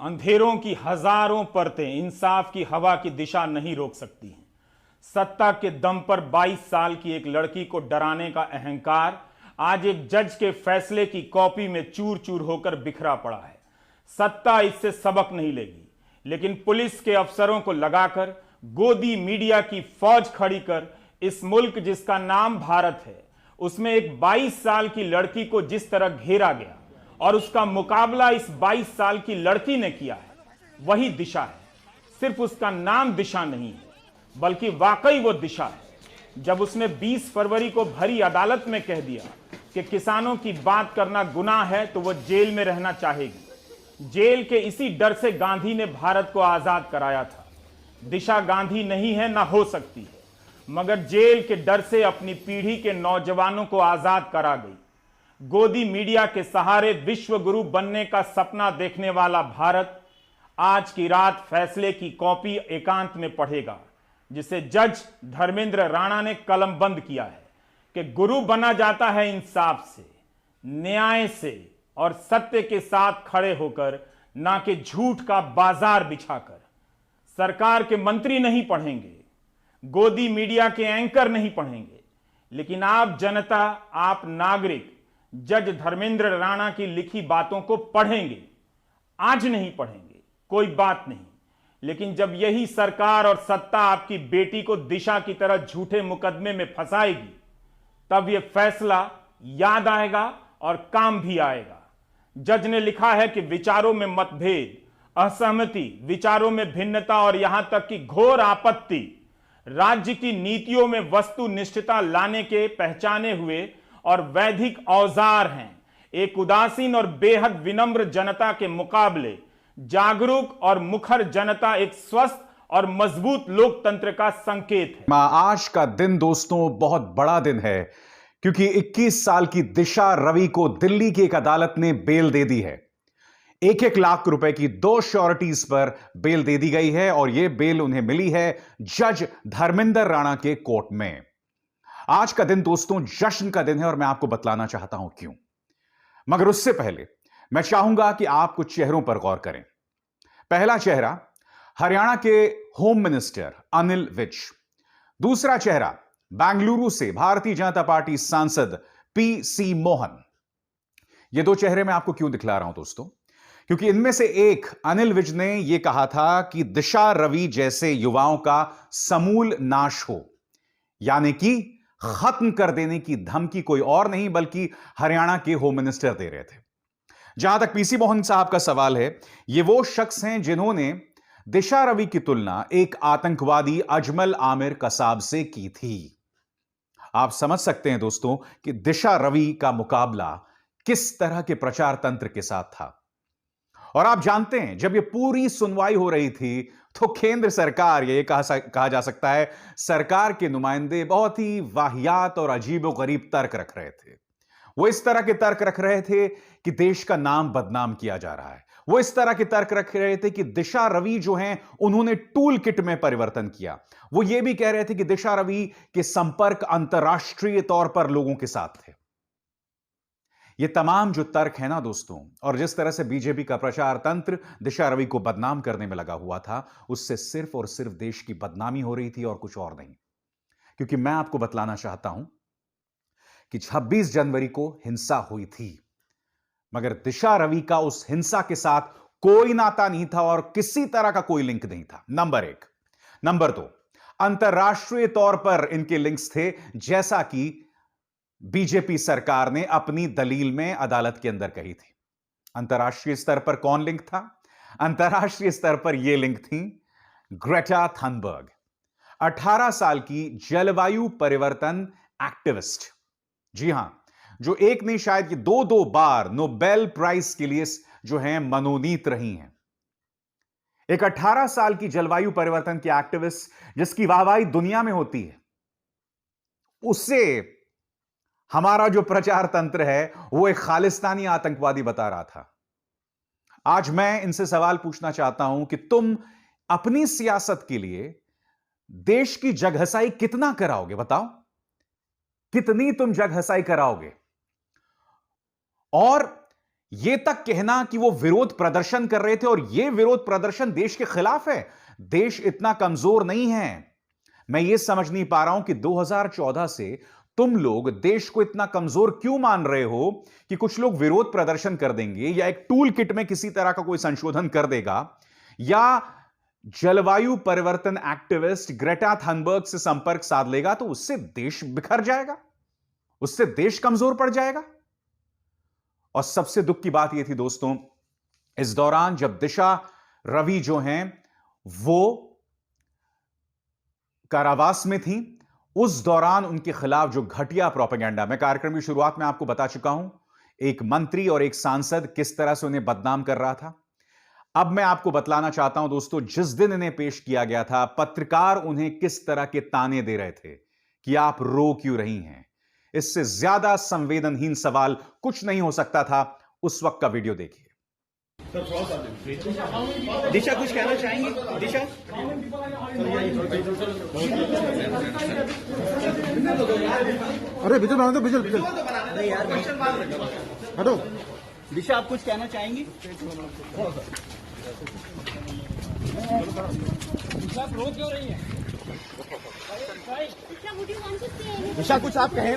अंधेरों की हजारों परतें इंसाफ की हवा की दिशा नहीं रोक सकती हैं। सत्ता के दम पर 22 साल की एक लड़की को डराने का अहंकार आज एक जज के फैसले की कॉपी में चूर चूर होकर बिखरा पड़ा है। सत्ता इससे सबक नहीं लेगी, लेकिन पुलिस के अफसरों को लगाकर गोदी मीडिया की फौज खड़ी कर इस मुल्क जिसका नाम भारत है, उसमें एक 22 साल की लड़की को जिस तरह घेरा गया और उसका मुकाबला इस 22 साल की लड़की ने किया है, वही दिशा है। सिर्फ उसका नाम दिशा नहीं है, बल्कि वाकई वो दिशा है। जब उसने 20 फरवरी को भरी अदालत में कह दिया कि किसानों की बात करना गुनाह है, तो वो जेल में रहना चाहेगी। जेल के इसी डर से गांधी ने भारत को आजाद कराया था। दिशा गांधी नहीं है, ना हो सकती है, मगर जेल के डर से अपनी पीढ़ी के नौजवानों को आजाद करा गई। गोदी मीडिया के सहारे विश्व गुरु बनने का सपना देखने वाला भारत आज की रात फैसले की कॉपी एकांत में पढ़ेगा, जिसे जज धर्मेंद्र राणा ने कलम बंद किया है कि गुरु बना जाता है इंसाफ से, न्याय से और सत्य के साथ खड़े होकर, ना कि झूठ का बाजार बिछाकर। सरकार के मंत्री नहीं पढ़ेंगे, गोदी मीडिया के एंकर नहीं पढ़ेंगे, लेकिन आप जनता, आप नागरिक जज धर्मेंद्र राणा की लिखी बातों को पढ़ेंगे। आज नहीं पढ़ेंगे, कोई बात नहीं, लेकिन जब यही सरकार और सत्ता आपकी बेटी को दिशा की तरह झूठे मुकदमे में फंसाएगी, तब यह फैसला याद आएगा और काम भी आएगा। जज ने लिखा है कि विचारों में मतभेद, असहमति, विचारों में भिन्नता और यहां तक कि घोर आपत्ति राज्य की नीतियों में वस्तुनिष्ठता लाने के पहचाने हुए और वैधिक औजार हैं। एक उदासीन और बेहद विनम्र जनता के मुकाबले जागरूक और मुखर जनता एक स्वस्थ और मजबूत लोकतंत्र का संकेत है। आज का दिन दोस्तों बहुत बड़ा दिन है, क्योंकि 21 साल की दिशा रवि को दिल्ली की एक अदालत ने बेल दे दी है। 1-1 लाख रुपए की 2 श्योरिटीज पर बेल दे दी गई है और यह बेल उन्हें मिली है जज धर्मेंद्र राणा के कोर्ट में। आज का दिन दोस्तों जश्न का दिन है और मैं आपको बतलाना चाहता हूं क्यों। मगर उससे पहले मैं चाहूंगा कि आप कुछ चेहरों पर गौर करें। पहला चेहरा हरियाणा के होम मिनिस्टर अनिल विज। दूसरा चेहरा बेंगलुरु से भारतीय जनता पार्टी सांसद पीसी मोहन। ये दो चेहरे मैं आपको क्यों दिखला रहा हूं दोस्तों, क्योंकि इनमें से एक अनिल विज ने यह कहा था कि दिशा रवि जैसे युवाओं का समूल नाश हो, यानी कि खत्म कर देने की धमकी कोई और नहीं बल्कि हरियाणा के होम मिनिस्टर दे रहे थे। जहां तक पीसी मोहन साहब का सवाल है, ये वो शख्स हैं जिन्होंने दिशा रवि की तुलना एक आतंकवादी अजमल आमिर कसाब से की थी। आप समझ सकते हैं दोस्तों कि दिशा रवि का मुकाबला किस तरह के प्रचार तंत्र के साथ था। और आप जानते हैं, जब यह पूरी सुनवाई हो रही थी तो केंद्र सरकार, यह कहा जा सकता है सरकार के नुमाइंदे बहुत ही वाहियात और अजीबोगरीब तर्क रख रहे थे। वो इस तरह के तर्क रख रहे थे कि देश का नाम बदनाम किया जा रहा है। वो इस तरह के तर्क रख रहे थे कि दिशा रवि जो हैं उन्होंने टूल किट में परिवर्तन किया। वो ये भी कह रहे थे कि दिशा रवि के संपर्क अंतर्राष्ट्रीय तौर पर लोगों के साथ थे। ये तमाम जो तर्क है ना दोस्तों, और जिस तरह से बीजेपी का प्रचार तंत्र दिशा रवि को बदनाम करने में लगा हुआ था, उससे सिर्फ और सिर्फ देश की बदनामी हो रही थी और कुछ और नहीं। क्योंकि मैं आपको बतलाना चाहता हूं कि 26 जनवरी को हिंसा हुई थी, मगर दिशा रवि का उस हिंसा के साथ कोई नाता नहीं था और किसी तरह का कोई लिंक नहीं था, नंबर 1। नंबर 2, अंतर्राष्ट्रीय तौर पर इनके लिंक्स थे, जैसा कि बीजेपी सरकार ने अपनी दलील में अदालत के अंदर कही थी। अंतर्राष्ट्रीय स्तर पर कौन लिंक था? अंतर्राष्ट्रीय स्तर पर यह लिंक थी ग्रेटा थनबर्ग, 18 साल की जलवायु परिवर्तन एक्टिविस्ट। जी हां, जो एक नहीं शायद कि दो बार नोबेल प्राइज के लिए जो है मनोनीत रही हैं। एक 18 साल की जलवायु परिवर्तन की एक्टिविस्ट जिसकी वाहवाही दुनिया में होती है, उससे हमारा जो प्रचार तंत्र है वो एक खालिस्तानी आतंकवादी बता रहा था। आज मैं इनसे सवाल पूछना चाहता हूं कि तुम अपनी सियासत के लिए देश की जगहसाई कितना कराओगे? बताओ, कितनी तुम जगहसाई कराओगे? और यह तक कहना कि वो विरोध प्रदर्शन कर रहे थे और यह विरोध प्रदर्शन देश के खिलाफ है। देश इतना कमजोर नहीं है। मैं यह समझ नहीं पा रहा हूं कि 2014 से तुम लोग देश को इतना कमजोर क्यों मान रहे हो कि कुछ लोग विरोध प्रदर्शन कर देंगे या एक टूल किट में किसी तरह का कोई संशोधन कर देगा या जलवायु परिवर्तन एक्टिविस्ट ग्रेटा थनबर्ग से संपर्क साध लेगा तो उससे देश बिखर जाएगा, उससे देश कमजोर पड़ जाएगा। और सबसे दुख की बात यह थी दोस्तों, इस दौरान जब दिशा रवि जो हैं वो कारावास में थी, उस दौरान उनके खिलाफ जो घटिया प्रोपेगेंडा, मैं कार्यक्रम की शुरुआत में आपको बता चुका हूं, एक मंत्री और एक सांसद किस तरह से उन्हें बदनाम कर रहा था। अब मैं आपको बतलाना चाहता हूं दोस्तों, जिस दिन इन्हें पेश किया गया था, पत्रकार उन्हें किस तरह के ताने दे रहे थे कि आप रो क्यों रही हैं। इससे ज्यादा संवेदनहीन सवाल कुछ नहीं हो सकता था। उस वक्त का वीडियो देखिए। दिशा कुछ कहना चाहेंगी? दिशा अरे बिजल बना दो, बिजल बिजल नहीं यार, हटो। दिशा आप कुछ कहना चाहेंगी? दिशा रो क्यों रही है? दिशा कुछ आप कहें।